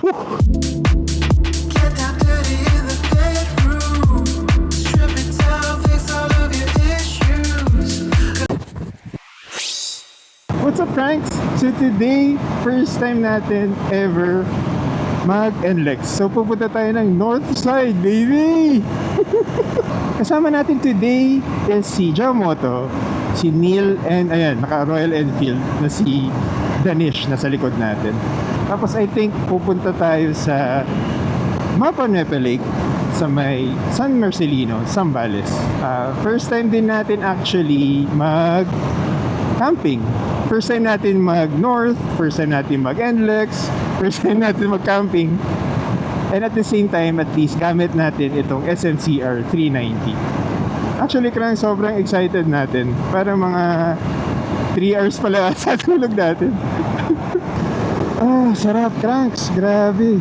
What's up, Franks? So today, first time natin ever mag-NLEX. So pupunta tayo ng North Side, baby! Kasama natin today is si Jamoto, si Neil, and ayan, naka Royal Enfield na si Danish na sa likod natin. Tapos I think pupunta tayo sa Mapa Nuepe Lake sa may San Marcelino, Zambales. First time din natin actually mag-camping. First time natin mag-north, first time natin mag-NLEX, first time natin mag-camping. And at the same time, at least, gamit natin itong SMCR 390. Actually, karang sobrang excited natin. Para mga 3 hours pala sa tulog natin. Sarap, Cranks. Grabe.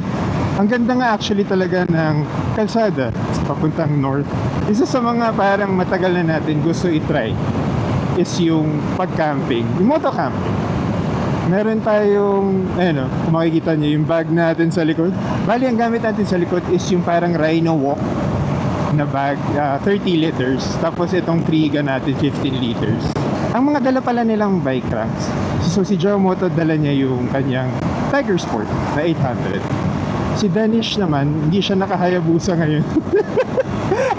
Ang ganda nga actually talaga ng kalsada papuntang north. Isa sa mga parang matagal na natin gusto i-try is yung pag-camping, yung moto-camping. Meron tayong, kung makikita nyo yung bag natin sa likod. Bali, ang gamit natin sa likod is yung parang Rhino Walk na bag, 30 liters. Tapos itong Triga natin, 15 liters. Ang mga dala pala nilang bike racks. So si Jamoto, dala niya yung kanyang Tiger Sport na 800. Si Danish naman, hindi siya nakahayabusa ngayon.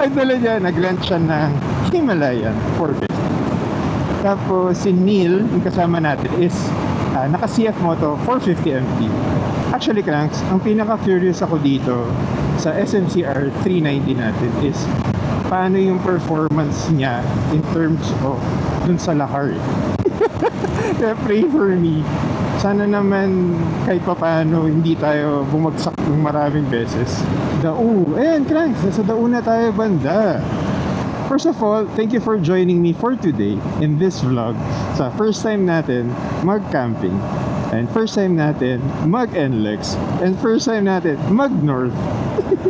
Ang dala niya, nag-rent siya ng Himalayan 450. Tapos si Neil, yung kasama natin, is naka CF Moto 450 MT. Actually, Cranks, ang pinaka-curious ako dito sa SMCR 390 natin is paano yung performance niya in terms of dun sa lahar. Kaya pray for me. Sana naman kahit pa paano hindi tayo bumagsak ng maraming beses. Ayan, Cranks, nasa Dao na tayo banda. First of all, thank you for joining me for today in this vlog sa first time natin mag-camping and first time natin mag-NLEX and first time natin mag-north.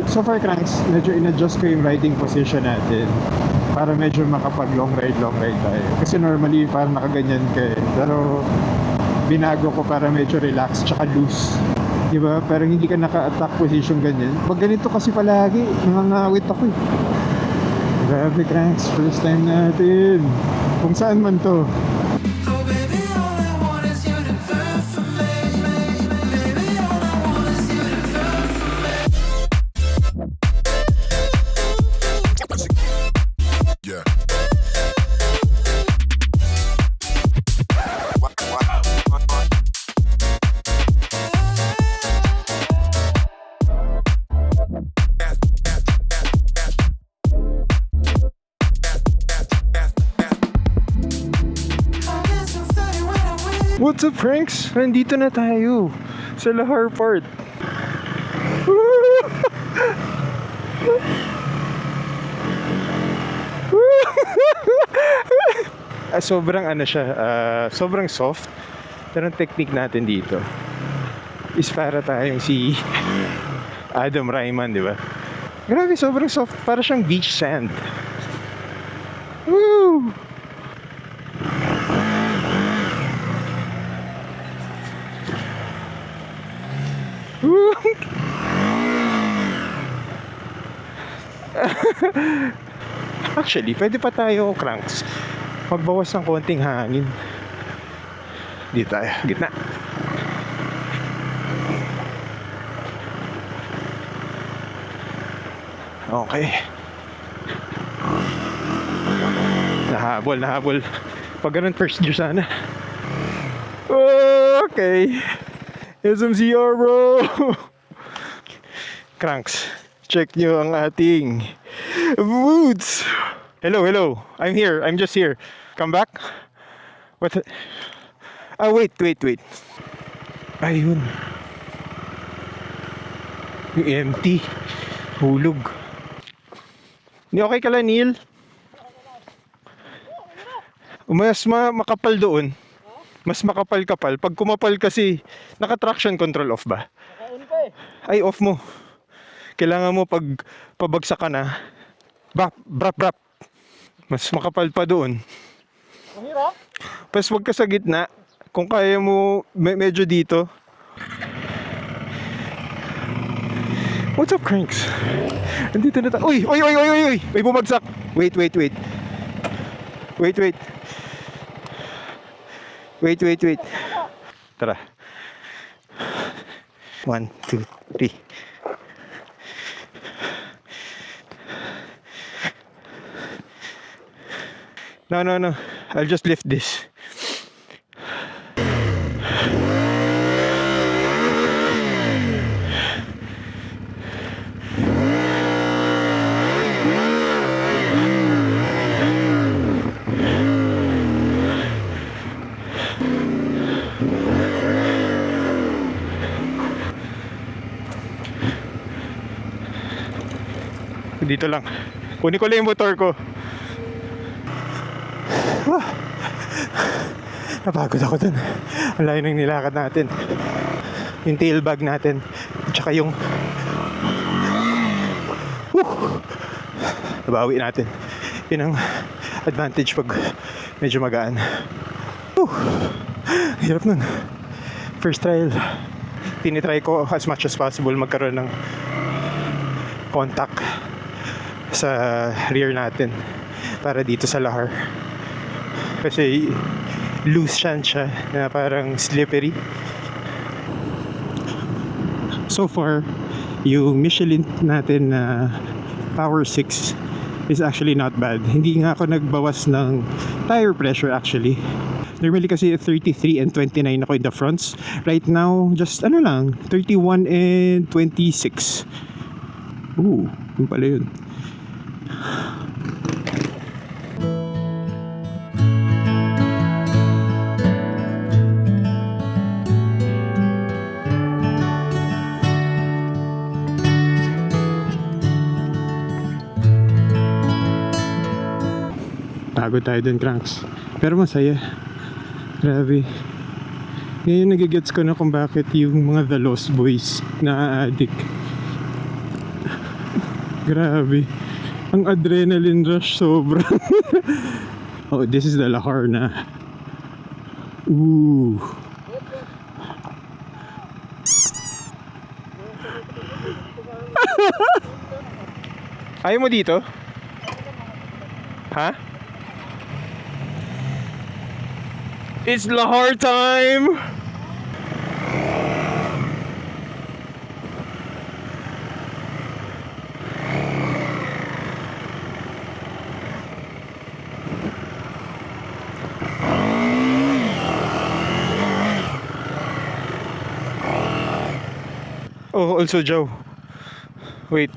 So far, Cranks, medyo in-adjust ko yung riding position natin para medyo makapag long ride tayo. Kasi normally parang nakaganyan ka eh. Pero binago ko para medyo relax tsaka loose. Diba? Parang hindi ka naka-attack position ganyan. Pag ganito kasi palagi, nangangawit ako eh. Grabe, Cranks, first time natin. Kung saan man to. What's up, Franks? Nandito na tayo sa Lahar part. Sobrang sobrang soft. Pero ang technique natin dito is para tayong si Adam Rayman, di ba? Grabe, sobrang soft. Para siyang beach sand. Woo! Actually, pwede pa tayo, Cranks, magbawas ng konting hangin. Dito tayo, gitna. Okay. Nahabol. Pag ganun, first gear sana. Okay. SMCR, bro. Cranks, check nyo ang ating boots. Hello. I'm here. I'm just here. Come back. What? Wait. Ayun. Yung empty. Hulog. Hindi okay ka lang, Neil? Mas makapal doon. Mas makapal-kapal. Pag kumapal kasi, naka-traction control off ba? Naka-on pa eh. Ay, off mo. Kailangan mo pag pabagsak ka na, brap. Mas makapal pa doon. Mahirap? Pas wag ka sa gitna. Kung kaya mo medyo dito. What's up, Cranks? Andito na tayo. Uy! Uy! Uy! Uy! Uy! Uy! May bumagsak! Wait, wait, wait. Wait, wait. Wait, wait, wait. Tara. 1, 2, 3. No, no, no. I'll just lift this. Dito lang. Kunin ko lang yung motor ko. Napagod ako dun. Ang layo nang nilakad natin. Yung tail bag natin. Tsaka yung nabawi natin. Yun ang advantage pag medyo magaan. Hirap nun. First trial. Tinitry ko as much as possible magkaroon ng contact sa rear natin para dito sa lahar. Kasi loose siya na parang slippery. So far, yung Michelin natin na Power 6 is actually not bad. Hindi nga ako nagbawas ng tire pressure actually. Normally kasi 33 and 29 ako in the fronts. Right now, just 31 and 26. Yun pala yun. Pagod tayo dun, Cranks. Pero masaya. Grabe. Ngayon nagigets ko na kung bakit yung mga The Lost Boys na-addict. Grabe. Ang adrenaline rush sobra. Oh, this is the lahar na. Ooh. Ayaw mo dito? Ha? It's lahar time! Oh, also Joe. Wait.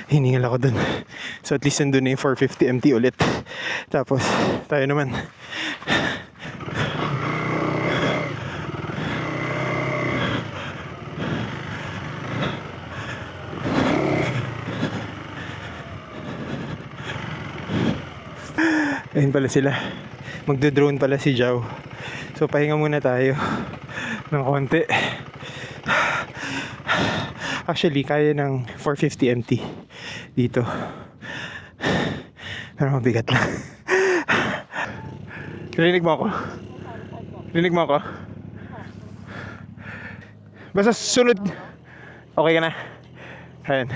Hiningal ako dun. So at least nandun na yung 450 MT ulit. Tapos tayo naman. Ayun pala sila. Magdo-drone pala si Joe. So pahinga muna tayo ng konti. Actually, kaya ng 450 MT dito. Pero mabigat lang. Rinig mo ako? Rinig mo ako? Basta sunod. Okay ka na? Ayan.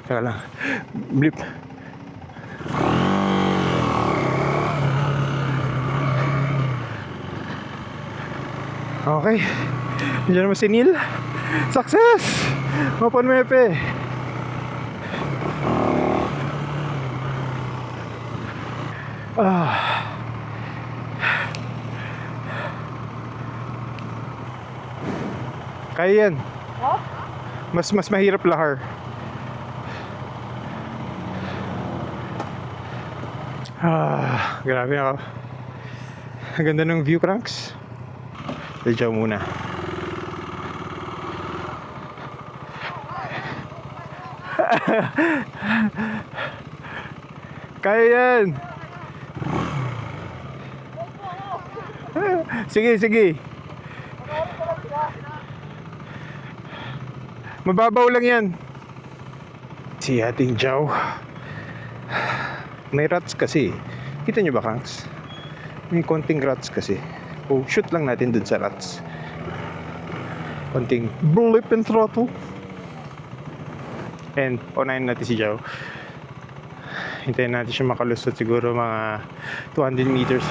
Teka lang. Blip. Okay. Diyan naman si Neil. Success! Open mepe. Kaya yan. Mas mahirap lahar. Grabe ako. Ang ganda ng view, Cranks. Diyan muna. Kaya yan. Sige, sige. Mababaw lang yan. Si ating Jow. May ruts kasi. Kita nyo ba, Cranks? May konting ruts kasi. O, shoot lang natin dun sa ruts. Konting blip and throttle. And, unahin natin si Jow. Hintayin natin siya makalusot siguro mga 200 meters.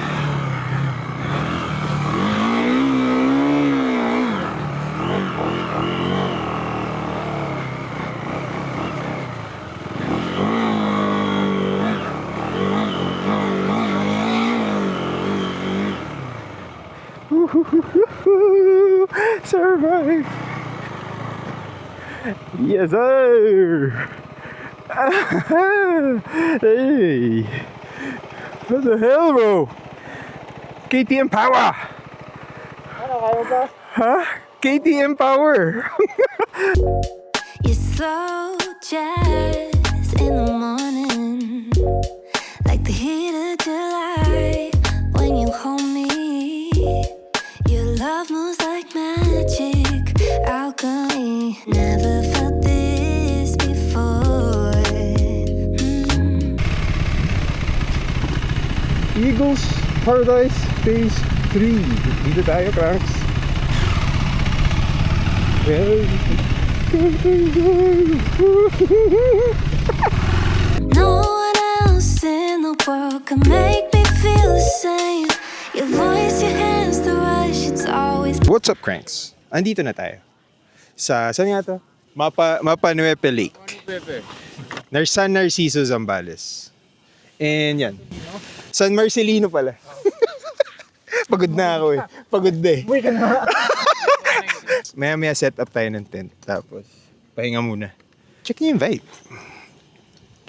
Survive! Yes, sir! Hey! What the hell, bro? KTM power! Ano, kaya ba? Huh? KTM power! You slow jazz in the morning, like the heat of July when you hold me. Your love moves like magic, alchemy. Never felt this before. Eagles Paradise Phase 3. Dito tayo, Cranks. No one else in the world can make me feel the same. Your voice, your hands, the rush, it's always. What's up, Cranks? Andito na tayo. Saan nga to? Mapa Nuepe Lake. San Narciso, Zambales. And yan. San Marcelino pala. Pagod na ako eh. Pagod na eh. Uy ka na. Maya set up tayo ng tent. Tapos, pahinga muna. Check niyo yung vibe.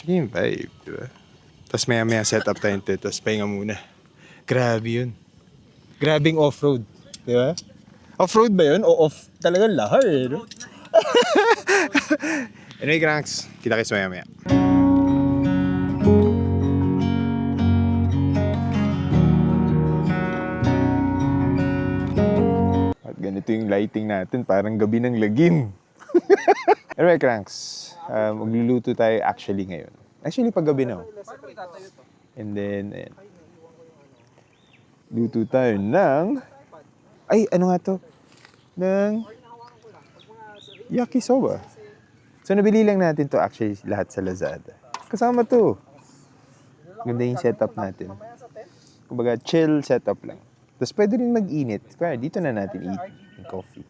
Check niyo yung vibe, diba? Tapos maya set up tayo ng tent. Tapos pahinga muna. Grabe yun. Grabing off-road. Diba? Off-road ba yun? O off talagang lahar eh. No? Anyway, Cranks. Kita-kits maya. At ganito yung lighting natin. Parang gabi ng lagim. Anyway, Cranks. Magluluto tayo actually ngayon. Actually, paggabi na. And then, ayan. Luto tayo ng... Ay, ano nga to? Ng yakisoba. So, nabili lang natin to actually lahat sa Lazada. Kasama to. Ganda yung setup natin. Kumbaga, chill setup lang. Tapos pwede rin mag-init. Kaya dito na natin eat yung coffee.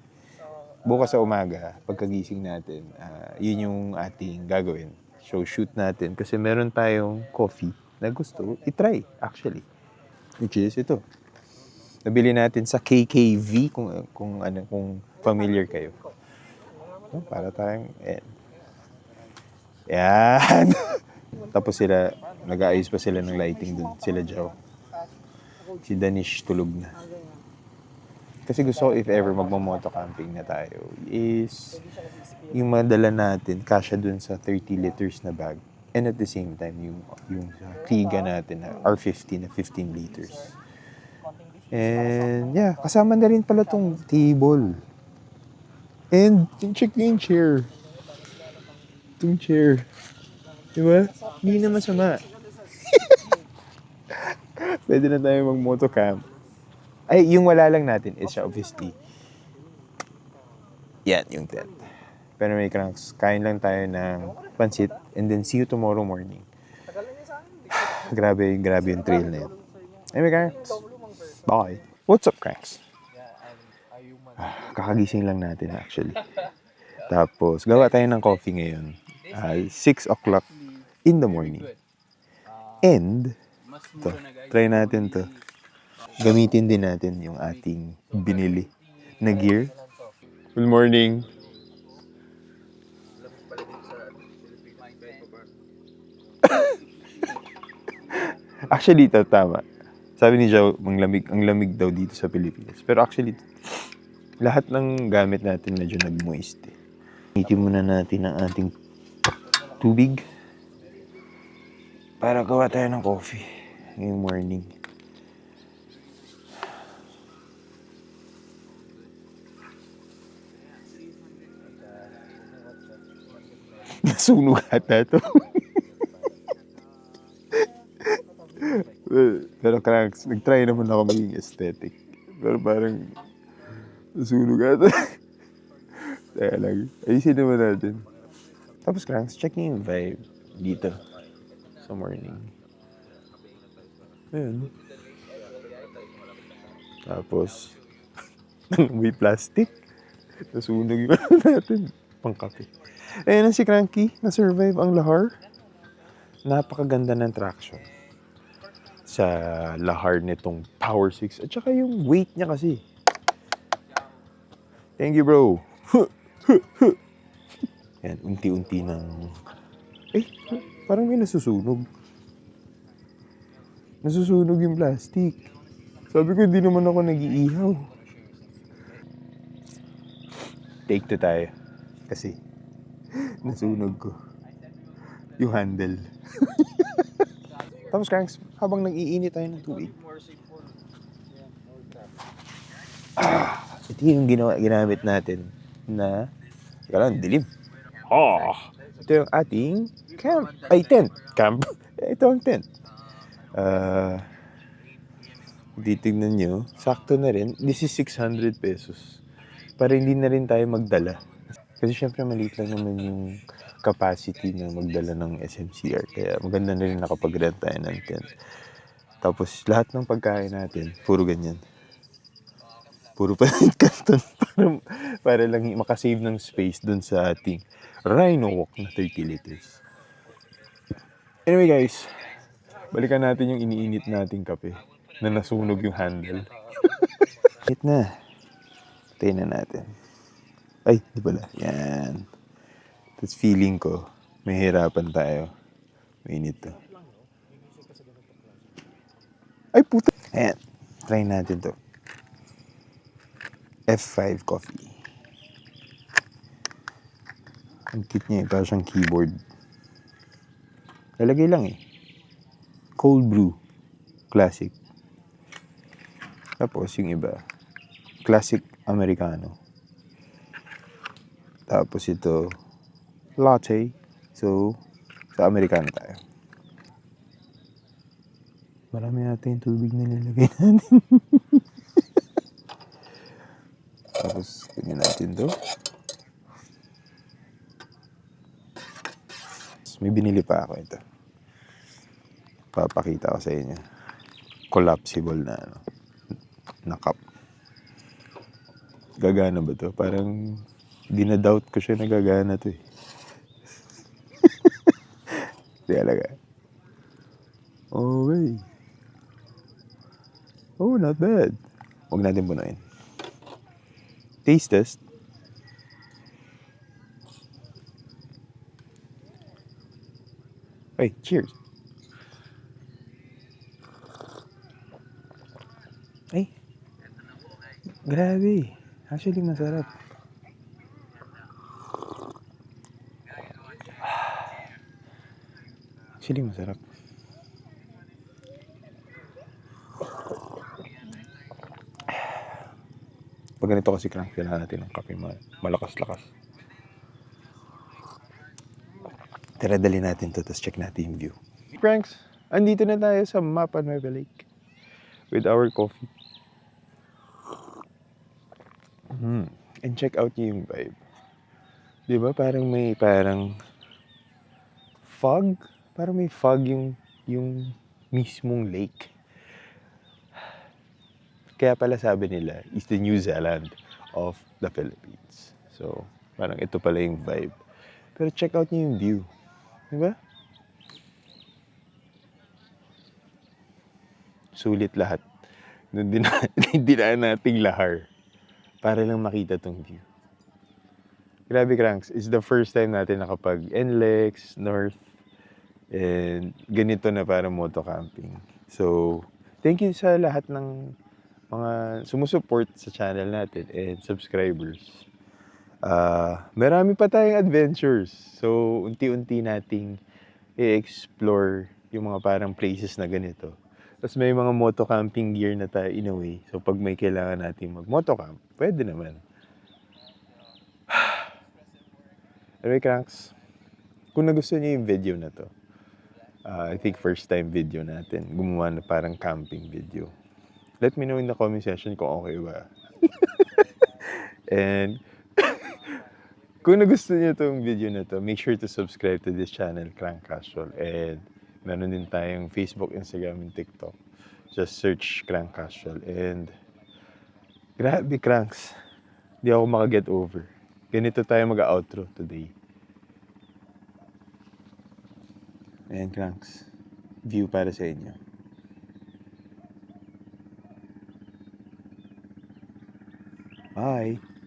Bukas sa umaga, pagkagising natin, yun yung ating gagawin. So, shoot natin. Kasi meron tayong coffee na gusto itry, actually. Which is ito. Nabili natin sa KKV kung familiar kayo. Oh, para tayong yan. Tapos sila nag-aayos pa sila ng lighting dun, sila Jow. Si Danish tulog na. Kasi gusto ko if ever magmamoto camping na tayo is yung madala natin kasya dun sa 30 liters na bag. And at the same time yung Tiga natin na R50 na 15 liters. And yeah, kasama na rin pala tong table. And check yung chair. Itong chair. Diba? Hindi na masama. Pwede na tayo mag-motocamp. Ay, yung wala lang natin is siya obviously. Yan, yung tent. Pero may Cranks, kain lang tayo ng pansit and then see you tomorrow morning. Grabe yung trail na yun. Anyway, Cranks. Bye. What's up, Cranks? Kakagising lang natin actually. Tapos, gawa tayo ng coffee ngayon. 6 o'clock in the morning. And, to, try natin to. Gamitin din natin yung ating binili na gear. Good morning. Actually, ito tama. Sabi ni Joe, ang lamig daw dito sa Pilipinas. Pero actually, lahat ng gamit natin medyo nag-moist eh. Initin muna natin ang ating tubig para gawa tayo ng coffee ngayong morning. Nasunog ata to. Pero Cranks, nag-try naman ako maging aesthetic. Pero parang nasunog ata. Kaya lang, ayusin naman natin. Tapos Cranks, checking yung vibe dito sa morning. Ayun. Tapos, may plastic. Nasunog yung ano natin. Pangkape. Ayun si Cranky, na-survive ang lahar. Napakaganda ng traction sa lahar nitong Power 6. At saka yung weight niya kasi. Thank you, bro. Yan, unti-unti ng... parang may nasusunog. Nasusunog yung plastic. Sabi ko, hindi naman ako nag-iihaw. Take 2 tayo. Kasi, nasunog ko yung handle. Tapos, Cranks, habang nag-iinit tayo ng tubig. Ito yung ginamit natin na, dilim. Ito yung ating tent. Camp. Ito ang tent. Titignan nyo, sakto na rin. This is 600 pesos. Para hindi na rin tayo magdala. Kasi syempre maliit lang naman yung capacity na magdala ng SMCR. Kaya maganda na rin nakapag-rent tayo ng tent. Tapos lahat ng pagkain natin, puro ganyan. Puro palit karton para lang makasave ng space dun sa ating Rhino Walk na 30 liters. Anyway guys, balikan natin yung iniinit nating kape na nasunog yung handle. Hit na. Tayin na natin. Ay, di pala. Yan. Tapos feeling ko, may hirapan tayo. Mainit to. Ay, puta. Ayan. Try natin to. F5 coffee. Ang cute niya eh. Parang siyang keyboard. Lalagay lang eh. Cold brew. Classic. Tapos yung iba. Classic Americano. Tapos ito. Latte. So, sa Americano tayo. Marami natin yung tubig na nilagay natin. Tapos, ganyan natin to. May binili pa ako ito. Papakita ko sa inyo. Collapsible na na cup. Gagana ba to? Parang dinadoubt ko siya na gagana to eh. Di alaga. Okay. Oh, not bad. Huwag natin punuin. Taste test. Ay, cheers. Ay. Grabe. Actually, masarap. Actually, masarap. Pag ganito kasi crank, kailangan natin ng kape malakas-lakas. Tara, dali natin to, tapos check natin yung view. Pranks, andito na tayo sa Mapa Nueva Lake with our coffee. And check out niyo yung vibe. Di ba? Parang may fog. Parang may fog yung mismong lake. Kaya pala sabi nila, is the New Zealand of the Philippines. So, parang ito pala yung vibe. Pero check out niyo yung view. Diba? Sulit lahat. Nung dinaan nating lahar. Para lang makita tong view. Grabe, Cranks. It's the first time natin nakapag NLEX, North, and ganito na para moto camping. So, thank you sa lahat ng mga sumusuport sa channel natin and subscribers. Marami pa tayong adventures. So, unti-unti nating i-explore yung mga parang places na ganito. Tapos may mga moto camping gear na tayo in a way. So, pag may kailangan natin mag-moto camp, pwede naman. Anyway, Cranks, Kung nagustuhan niyo yung video na to, I think first time video natin, gumawa na parang camping video. Let me know in the comment section kung okay ba. And kung nagustuhan niyo itong video na to, make sure to subscribe to this channel, Crank Casual. And meron din tayong Facebook, Instagram, and TikTok. Just search Crank Casual. And grabe, Cranks. Di ako makaget over. Ganito tayo mag-outro today. Ayan, Cranks. View para sa inyo. Bye!